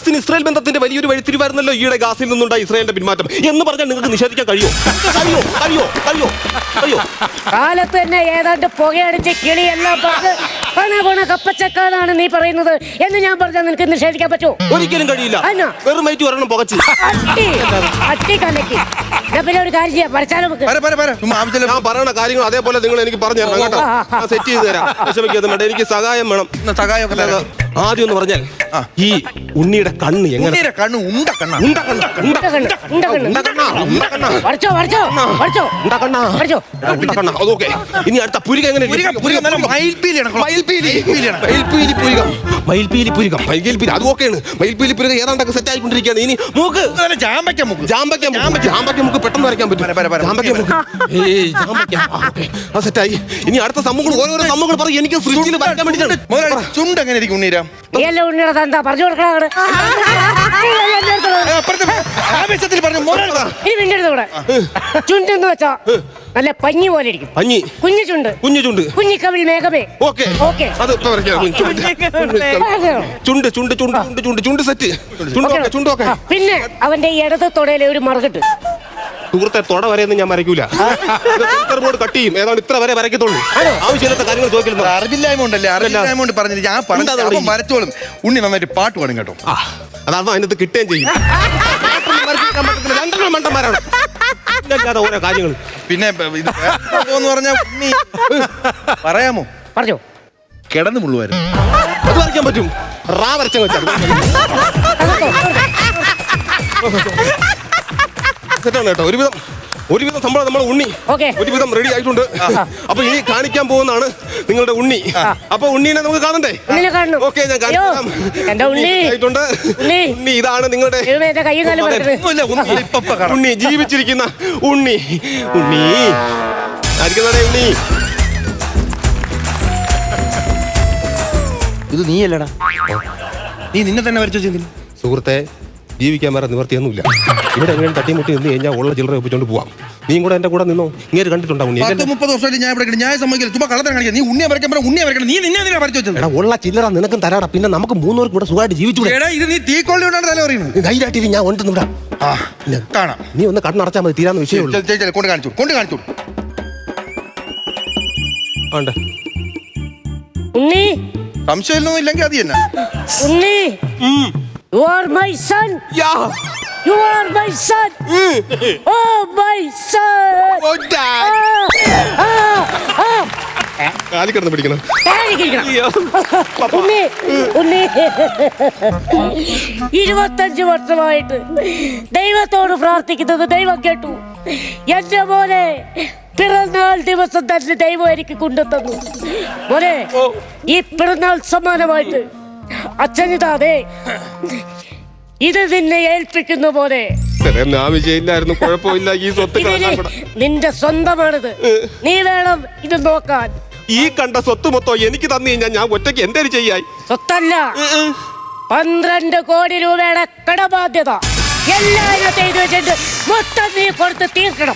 Palestine Israel ബന്ധത്തിന്റെ വലിയൊരു വഴിത്തിരിവായിരുന്നല്ലോ ഈയിടെ ഗാസിൽ നിന്നുണ്ടായ ഇസ്രായേലിന്റെ പിന്മാറ്റം എന്ന് പറഞ്ഞാൽ നിങ്ങൾക്ക് നിഷേധിക്കാൻ കഴിയോ? കാലത്ത് തന്നെ ഏതാണ്ട് പുകയടിച്ച് കിളിയെല്ലാം പറഞ്ഞ് കപ്പച്ചക്കാന്നാണ് നീ പറയുന്നത് എന്ന് ഞാൻ പറഞ്ഞാൽ നിനക്ക് നിഷേധിക്കാൻ പറ്റുമോ? ഒരിക്കലും കഴിയില്ല. വെറും ഒരെണ്ണം പുകച്ച് കലക്കി. പിന്നെ ഒരു കാര്യം ചെയ്യാം, പഠിച്ചാലും ഞാൻ പറയണ കാര്യങ്ങൾ അതേപോലെ നിങ്ങൾ എനിക്ക് പറഞ്ഞു തരണം കേട്ടോ. ഞാൻ സെറ്റ് ചെയ്ത് തരാം, വിഷമിക്കാതെ വേണ്ട. എനിക്ക് സഹായം വേണം. ആദ്യം എന്ന് പറഞ്ഞാൽ ഈ ഉണ്ണിയുടെ കണ്ണ് എങ്ങനെ? ഇനി അടുത്ത പുരിക എങ്ങനെ? മയിൽപീലി അത് ഓക്കെയാണ്. മയിൽപീലി പുരിക ഏതാണ്ടൊക്കെ സെറ്റ് ആയിക്കൊണ്ടിരിക്കുകയാണ്. ഇനി മൂക്ക് ജാമ്പയ്ക്ക മുക്ക് പെട്ടെന്ന് വരയ്ക്കാൻ പറ്റും. സെറ്റായി. ഇനി അടുത്ത സംഭവങ്ങൾ ഓരോരോ സംഭവങ്ങൾ പറയും. എനിക്ക് ഫ്രിഡ്ജിൽ വരയ്ക്കാൻ വേണ്ടിയിട്ടാണ്. ചുണ്ട് എങ്ങനെ ഇരിക്കും ഉണ്ണീരാ? ഉണ്ണിയുടെ പറഞ്ഞു കൊടുക്കണം. ചുണ്ടെന്ന് വെച്ചാ നല്ല പഞ്ഞി പോലെ ഇരിക്കും. കുഞ്ഞു ചുണ്ട് കുഞ്ഞിക്കവിൾ മേഘമേ. ചുണ്ട് സെറ്റ്. പിന്നെ അവന്റെ ഇടത് തൊടയിലെ ഒരു മറുകിട്ട്. സുഹൃത്തെ, തൊട വരെയൊന്നും ഞാൻ വരയ്ക്കൂല. ബോർഡ് കട്ട് ചെയ്യും. ഏതാണ് ഇത്ര വരെ വരയ്ക്കത്തുള്ളൂ. ആവശ്യമില്ലാത്ത കാര്യങ്ങൾ ചോദിക്കുന്നു. അറിവില്ലായ്മ ഉണ്ടല്ലേ? അറിവില്ലായ്മ പറഞ്ഞില്ല. ഞാൻ പറഞ്ഞു വരച്ചോളും. ഉണ്ണി നന്നായിട്ട് പാട്ട് പാടും കേട്ടോ. അതാകുമ്പോ അതിനകത്ത് കിട്ടുകയും ചെയ്യും. മണ്ടന്മാരാണ് ഓരോ കാര്യങ്ങൾ. പിന്നെ പറഞ്ഞ ഉണ്ണി പറയാമോ? പറഞ്ഞോ. കിടന്നു മുള്ളുവായിരുന്നു. അത് വരയ്ക്കാൻ പറ്റും. റാ വരച്ച വെച്ചാൽ സെറ്റാണ് കേട്ടോ. ഒരുവിധം സംഭവം നമ്മളെ ഉണ്ണി ഒരുവിധം റെഡി ആയിട്ടുണ്ട്. അപ്പൊ ഇനി കാണിക്കാൻ പോകുന്നതാണ് നിങ്ങളുടെ ഉണ്ണി. അപ്പൊ ഉണ്ണീനെ നമുക്ക് കാണണ്ടേ? ഓക്കെ, ഞാൻ കാണിക്കാം. ഉണ്ണി ഇതാണ് നിങ്ങളുടെ ഉണ്ണി, ജീവിച്ചിരിക്കുന്ന ഉണ്ണി. ആയിരിക്കുന്നതേ ഉണ്ണി. ഇത് നീയല്ലടാ. നീ നിന്നെ തന്നെ വരച്ചു വെച്ചെങ്കിലും. സുഹൃത്തെ, ജീവിക്കാൻ വേറെ നിവർത്തിയൊന്നുമില്ല. ഇവിടെ എങ്ങനെ തട്ടിമുട്ടി നിന്ന് കഴിഞ്ഞാൽ ഉള്ള ചില്ലറ ഒപ്പിച്ചോണ്ട് പോവാം. നീയും കൂടെ എന്റെ കൂടെ നിന്നോ. ഇങ്ങനെ കണ്ടിട്ടുണ്ടാവും. 30 വർഷമായിട്ട് ഞാൻ ഇവിടെ ഞാൻ സമ്മതിക്കില്ല. ചുമ്മാ കള്ളത്തരം കാണിക്കുക. നീ ഉണ്ണിയെ വരയ്ക്കാൻ ഉണ്ണിയെ വരയ്ക്കണം. നീ നിന്നെ വരച്ചു വെച്ചത്. ഉള്ള ചില്ലറ നിനക്കും തരാടാ. പിന്നെ നമുക്ക് 3 പേർക്ക് കൂടെ സുഖമായിട്ട് ജീവിച്ചു. ഇത് നീ തീക്കൊള്ളി കൊണ്ടാണ് തല പറയുന്നത്. ധൈര്യമായിട്ട് ഞാൻ ഉണ്ടെന്ന് വിടാം. കാണാം. നീ ഒന്ന് കണ്ണടച്ചാൽ മതി. തീരാന്ന് വിഷയമുള്ളൂ. കൊണ്ട് കാണിച്ചു. ഉണ്ണി സംശയമൊന്നും ഇല്ലെങ്കിൽ അത് തന്നെ. ഉണ്ണി, you are my son. You are my son. Oh my son. കാലിക്കിടന്ന് പിടിക്കണം. ഉണ്ണി 25 വർഷമായിട്ട് ദൈവത്തോട് പ്രാർത്ഥിക്കുന്നത് ദൈവം കേട്ടു. എന്റെ മോനെ പിറന്നാൾ ദിവസം തന്നെ ദൈവം എനിക്ക് കൊണ്ടുതന്നു. മോനെ, ഈ പിറന്നാൾ സമ്മാനമായിട്ട് അച്ഛനിതാതെ ഇത് നിന്നെ ഏൽപ്പിക്കുന്ന പോലെ. കുഴപ്പമില്ല. ഈ സ്വത്ത് നിന്റെ സ്വന്തമാണിത്. നീ വേണം ഇത് നോക്കാൻ. ഈ കണ്ട സ്വത്ത് മൊത്തം എനിക്ക് തന്നു കഴിഞ്ഞാൽ ഞാൻ ഒറ്റയ്ക്ക് എന്തേലും ചെയ്യായി? സ്വത്തല്ല, 12 കോടി രൂപയുടെ കടബാധ്യത എല്ലാവരും ചെയ്തു വെച്ചിട്ട് മൊത്തം നീ കൊടുത്ത് തീർക്കണം.